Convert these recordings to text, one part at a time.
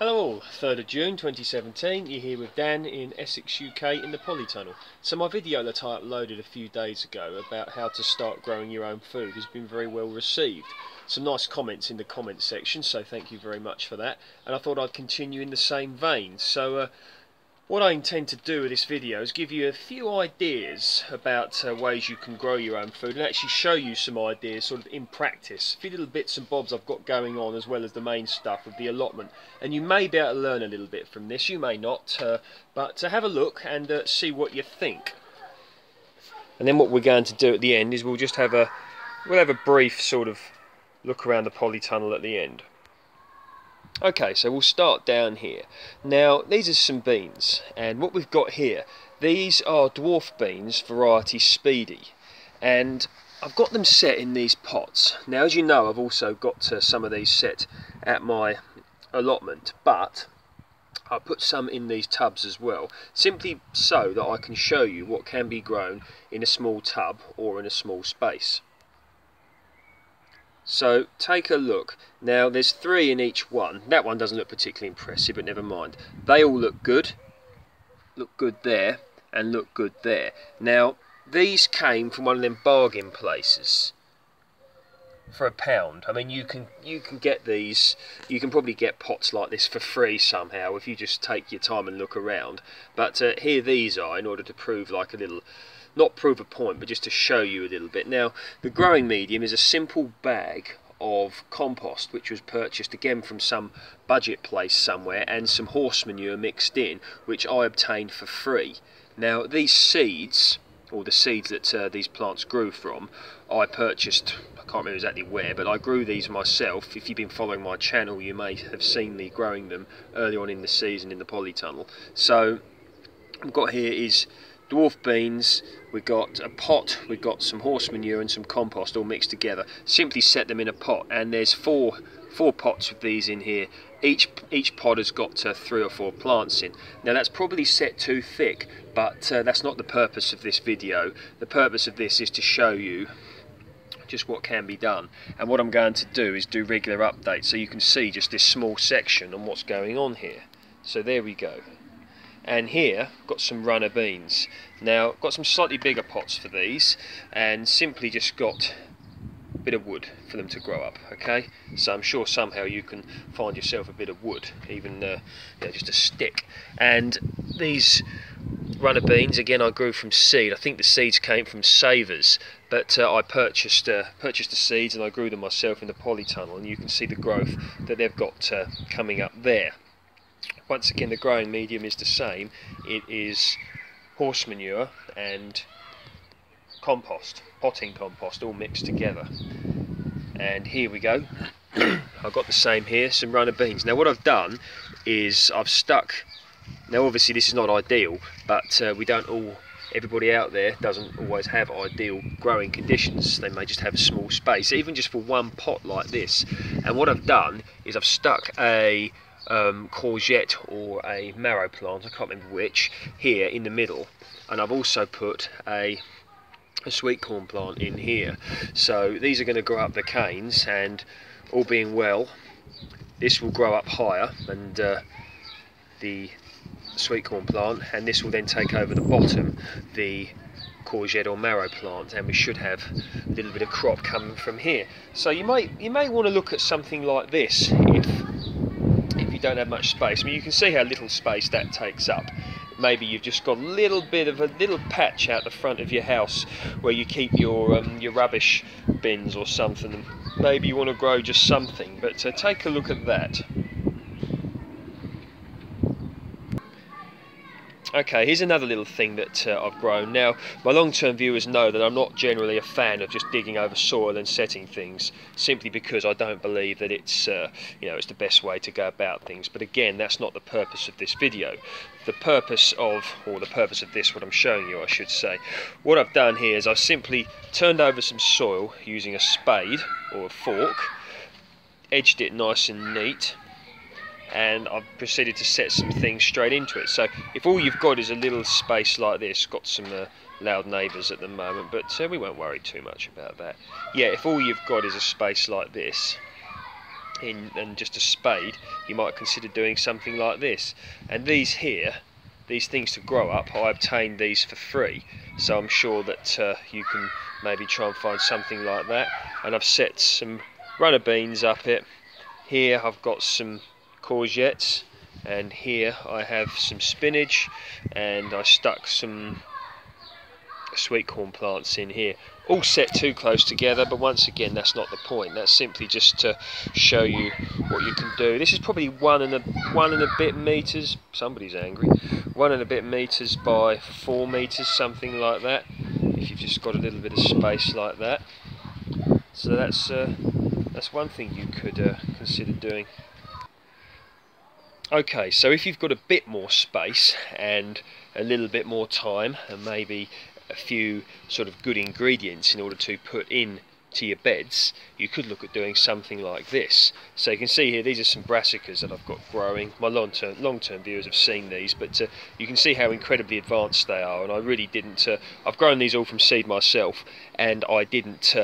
Hello all, 3rd of June 2017, you're here with Dan in Essex, UK in the polytunnel. So my video that I uploaded a few days ago about how to start growing your own food has been very well received. Some nice comments in the comments section, so thank you very much for that. And I thought I'd continue in the same vein. So what I intend to do with this video is give you a few ideas about ways you can grow your own food and actually show you some ideas sort of in practice. A few little bits and bobs I've got going on as well as the main stuff with the allotment. And you may be able to learn a little bit from this, you may not, but have a look and see what you think. And then what we're going to do at the end is we'll have a brief sort of look around the polytunnel at the end. Okay, so we'll start down here. Now, these are some beans, and what we've got here, these are dwarf beans, variety Speedy, and I've got them set in these pots. Now, as you know, I've also got some of these set at my allotment, but I put some in these tubs as well, simply so that I can show you what can be grown in a small tub or in a small space. So take a look. Now there's 3 in each one. That one doesn't look particularly impressive, but never mind. They all look good there, and look good there. Now these came from one of them bargain places for £1. I mean, you can get these. You can probably get pots like this for free somehow if you just take your time and look around. But here these are, in order to prove like a little. Not prove a point, but just to show you a little bit. Now, the growing medium is a simple bag of compost, which was purchased again from some budget place somewhere, and some horse manure mixed in, which I obtained for free. Now, these seeds, or the seeds that these plants grew from, I purchased, I can't remember exactly where, but I grew these myself. If you've been following my channel, you may have seen me growing them early on in the season in the polytunnel. So, what I've got here is dwarf beans, we've got a pot, we've got some horse manure and some compost all mixed together. Simply set them in a pot, and there's four pots of these in here. Each pot has got 3 or 4 plants in. Now that's probably set too thick, but that's not the purpose of this video. The purpose of this is to show you just what can be done, and what I'm going to do is do regular updates so you can see just this small section on what's going on here. So there we go. And here, got some runner beans. Now, got some slightly bigger pots for these, and simply just got a bit of wood for them to grow up, okay? So I'm sure somehow you can find yourself a bit of wood, even just a stick. And these runner beans, again, I grew from seed. I think the seeds came from Savers, but I purchased the seeds and I grew them myself in the polytunnel, and you can see the growth that they've got coming up there. Once again, the growing medium is the same. It is horse manure and compost, potting compost, all mixed together. And here we go. I've got the same here, some runner beans. Now what I've done is I've stuck, now obviously this is not ideal, but everybody out there doesn't always have ideal growing conditions. They may just have a small space, even just for one pot like this. And what I've done is I've stuck a courgette or a marrow plant, I can't remember which, here in the middle, and I've also put a sweet corn plant in here. So these are going to grow up the canes, and all being well, this will grow up higher than the sweet corn plant, and this will then take over the bottom, the courgette or marrow plant, and we should have a little bit of crop coming from here. So you may want to look at something like this if you don't have much space. I mean, you can see how little space that takes up. Maybe you've just got a little patch out the front of your house where you keep your rubbish bins or something. Maybe you want to grow just something, but take a look at that. Okay, here's another little thing that I've grown. Now, my long-term viewers know that I'm not generally a fan of just digging over soil and setting things, simply because I don't believe that it's it's the best way to go about things. But again, that's not the purpose of this video. The purpose of this, what I'm showing you, I should say, what I've done here is I've simply turned over some soil using a spade or a fork, edged it nice and neat, and I've proceeded to set some things straight into it. So if all you've got is a little space like this, got some loud neighbours at the moment, but we won't worry too much about that. Yeah, if all you've got is a space like this, and just a spade, you might consider doing something like this. And these here, these things to grow up, I obtained these for free, so I'm sure that you can maybe try and find something like that. And I've set some runner beans up it. Here I've got some courgettes, and here I have some spinach, and I stuck some sweet corn plants in here, all set too close together, but once again that's not the point. That's simply just to show you what you can do. This is probably one and a bit meters, somebody's angry, 1.5 meters by 4 meters, something like that, if you've just got a little bit of space like that. So that's one thing you could consider doing. Okay, so if you've got a bit more space and a little bit more time, and maybe a few sort of good ingredients in order to put in to your beds, you could look at doing something like this. So you can see here, these are some brassicas that I've got growing. My long-term viewers have seen these, but you can see how incredibly advanced they are. And I really didn't. I've grown these all from seed myself, and I didn't.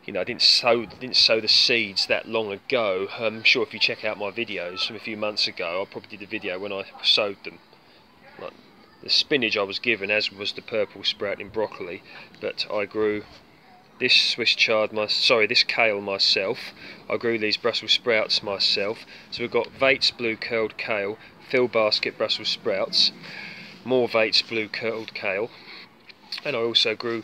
You know, I didn't sow the seeds that long ago. I'm sure if you check out my videos from a few months ago, I probably did a video when I sowed them. Like, the spinach I was given, as was the purple sprouting broccoli, but I grew this Swiss chard, this kale myself. I grew these Brussels sprouts myself. So we've got Vate's blue curled kale, fill basket Brussels sprouts, more Vate's blue curled kale, and I also grew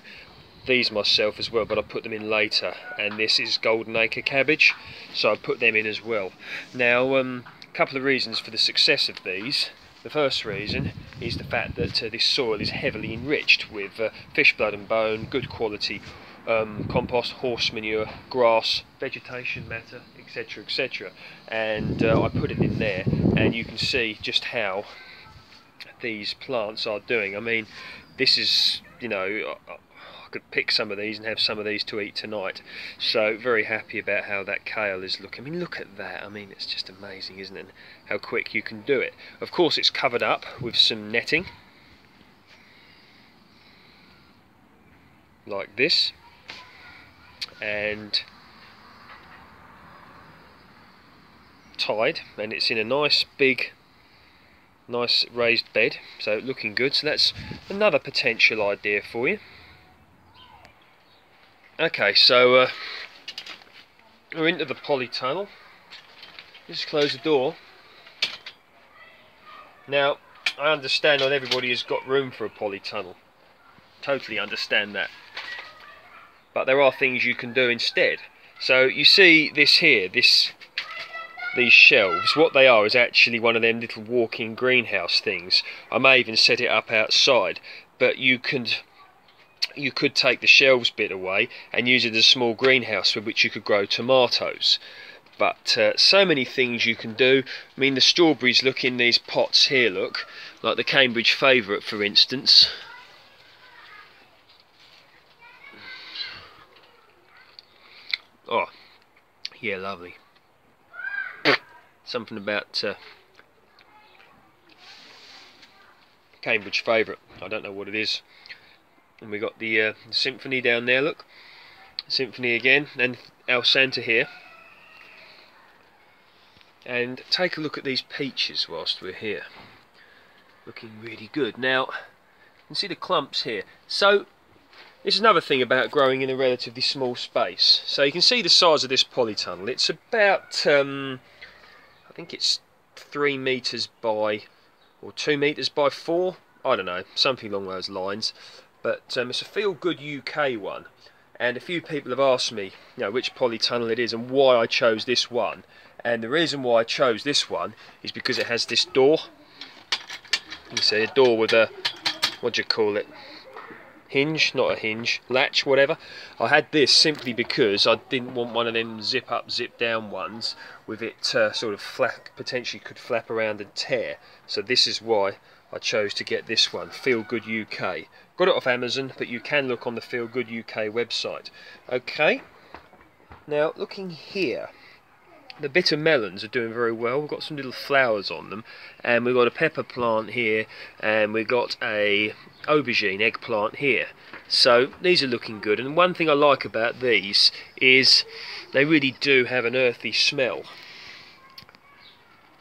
these myself as well, but I put them in later. And this is golden acre cabbage, so I put them in as well. Now, a couple of reasons for the success of these. The first reason is the fact that this soil is heavily enriched with fish blood and bone, good quality compost, horse manure, grass, vegetation matter, etc, etc. And I put it in there, and you can see just how these plants are doing. I mean, this is, you know, I could pick some of these and have some of these to eat tonight. So very happy about how that kale is looking. I mean, look at that. I mean, it's just amazing, isn't it? How quick you can do it. Of course, it's covered up with some netting, like this, and tied, and it's in a nice big, nice raised bed, so looking good. So that's another potential idea for you. Okay, so we're into the polytunnel. Just close the door. Now, I understand not everybody has got room for a polytunnel. Totally understand that. But there are things you can do instead. So you see this here, these shelves. What they are is actually one of them little walk-in greenhouse things. I may even set it up outside, but you could take the shelves bit away and use it as a small greenhouse with which you could grow tomatoes. But so many things you can do. I mean, the strawberries look in these pots here, look, like the Cambridge favourite, for instance. Oh, yeah, lovely. Something about Cambridge favourite. I don't know what it is. And we got the Symphony down there, look. Symphony again, and our Santa here. And take a look at these peaches whilst we're here. Looking really good. Now, you can see the clumps here. So, this is another thing about growing in a relatively small space. So you can see the size of this polytunnel. It's about, I think it's 3 meters by, or 2 meters by 4. I don't know, something along those lines. But it's a Feel Good UK one, and a few people have asked me, you know, which polytunnel it is and why I chose this one. And the reason why I chose this one is because it has this door. You can see a door with a, what do you call it? Hinge, not a hinge, latch, whatever. I had this simply because I didn't want one of them zip up, zip down ones with it sort of potentially could flap around and tear. So this is why I chose to get this one, Feel Good UK. Got it off Amazon, but you can look on the Feel Good UK website. Okay, now looking here, The bitter melons are doing very well. We've got some little flowers on them, and we've got a pepper plant here, and we've got a aubergine eggplant here. So these are looking good, and one thing I like about these is they really do have an earthy smell,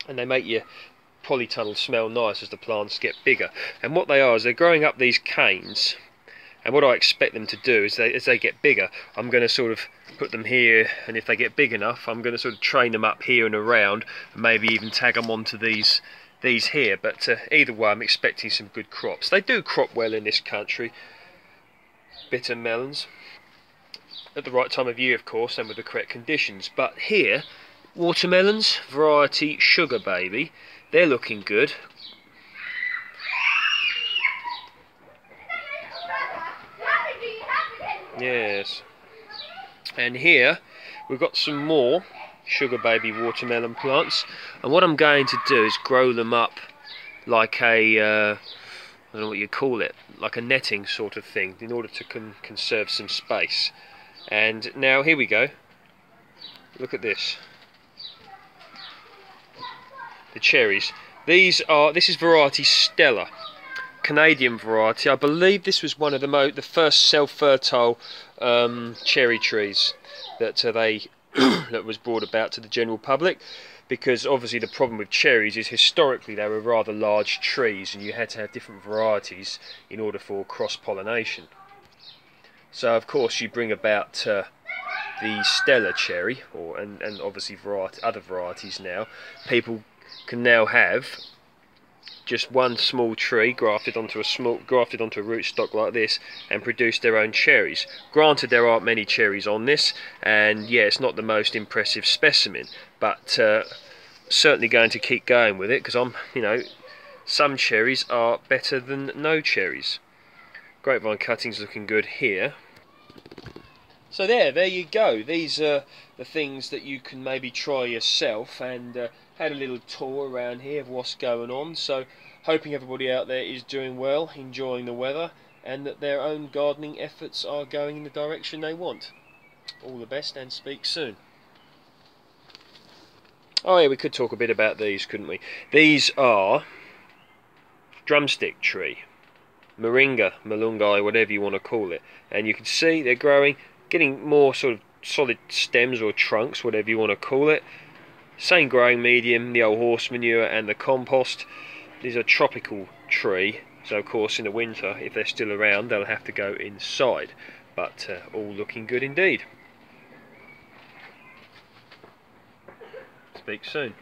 and they make your polytunnel smell nice as the plants get bigger. And what they are is they're growing up these canes, and what I expect them to do is as they get bigger, I'm going to sort of put them here, and if they get big enough, I'm going to sort of train them up here and around, and maybe even tag them onto these here. But either way, I'm expecting some good crops. They do crop well in this country, bitter melons, at the right time of year, of course, and with the correct conditions. But here, watermelons, variety Sugar Baby, they're looking good. Yes. And here we've got some more Sugar Baby watermelon plants, and what I'm going to do is grow them up like a I don't know what you call it, like a netting sort of thing, in order to conserve some space. And now here we go. Look at this. The cherries. This is variety Stella, Canadian variety. I believe this was one of the first self-fertile cherry trees that that was brought about to the general public, because obviously the problem with cherries is historically they were rather large trees, and you had to have different varieties in order for cross-pollination. So of course you bring about the Stella cherry, and obviously other varieties now. People can now have just one small tree grafted onto a rootstock like this and produce their own cherries. Granted, there aren't many cherries on this, and yeah, it's not the most impressive specimen, but certainly going to keep going with it, because some cherries are better than no cherries. Grapevine cuttings looking good here. So there you go. These are the things that you can maybe try yourself, and had a little tour around here of what's going on. So hoping everybody out there is doing well, enjoying the weather, and that their own gardening efforts are going in the direction they want. All the best, and speak soon. Oh yeah, we could talk a bit about these, couldn't we? These are drumstick tree, moringa, malungai, whatever you want to call it. And you can see they're growing, getting more sort of solid stems or trunks, whatever you want to call it. Same growing medium, the old horse manure and the compost. These are a tropical tree, so of course in the winter, if they're still around, they'll have to go inside. But all looking good indeed. Speak soon.